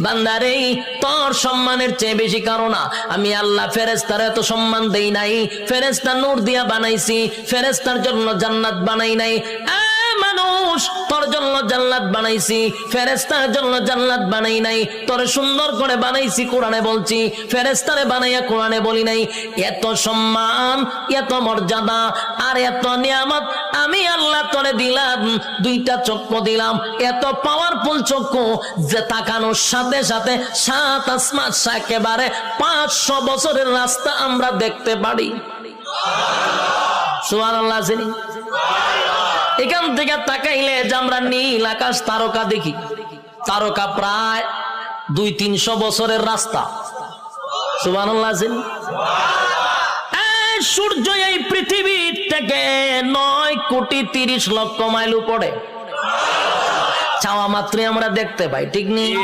বান্দারে তোর সম্মানের চেয়ে বেশি কারণ না আমি আল্লাহ ফেরেশতার এত সম্মান দেই নাই। ফেরেশতা নূর দিয়া বানাইছি, ফেরেশতার জন্য জান্নাত বানাই নাই। মানুষ তোর জন্য জান্নাত বানাইছি, ফেরেশতার জন্য জান্নাত বানাই নাই। তোর সুন্দর করে বানাইছি কোরআনে বলছি, ফেরেশতারে বানাইয়া কোরআনে বলি নাই। এত সম্মান, এত মর্যাদা আর এত নিয়ামত আমি আল্লাহ তোরে দিলাম। দুইটা চক্ষু দিলাম, এত পাওয়ারফুল চক্ষু যে তাকানোর সাথে সাথে সাত আসমান একেবারে 500 বছরের রাস্তা আমরা দেখতে পারি। সুবহানাল্লাহ। এখান থেকে তাকাইলে যে আমরা নীল আকাশ তারকা দেখি, তারকা প্রায় 200-300 বছরের রাস্তা। সুবহানাল্লাহ। সূর্য এই পৃথিবীর থেকে 9,30,00,000 মাইল উপরে, চাওয়া মাত্রই আমরা দেখতে পাই, ঠিক নেই?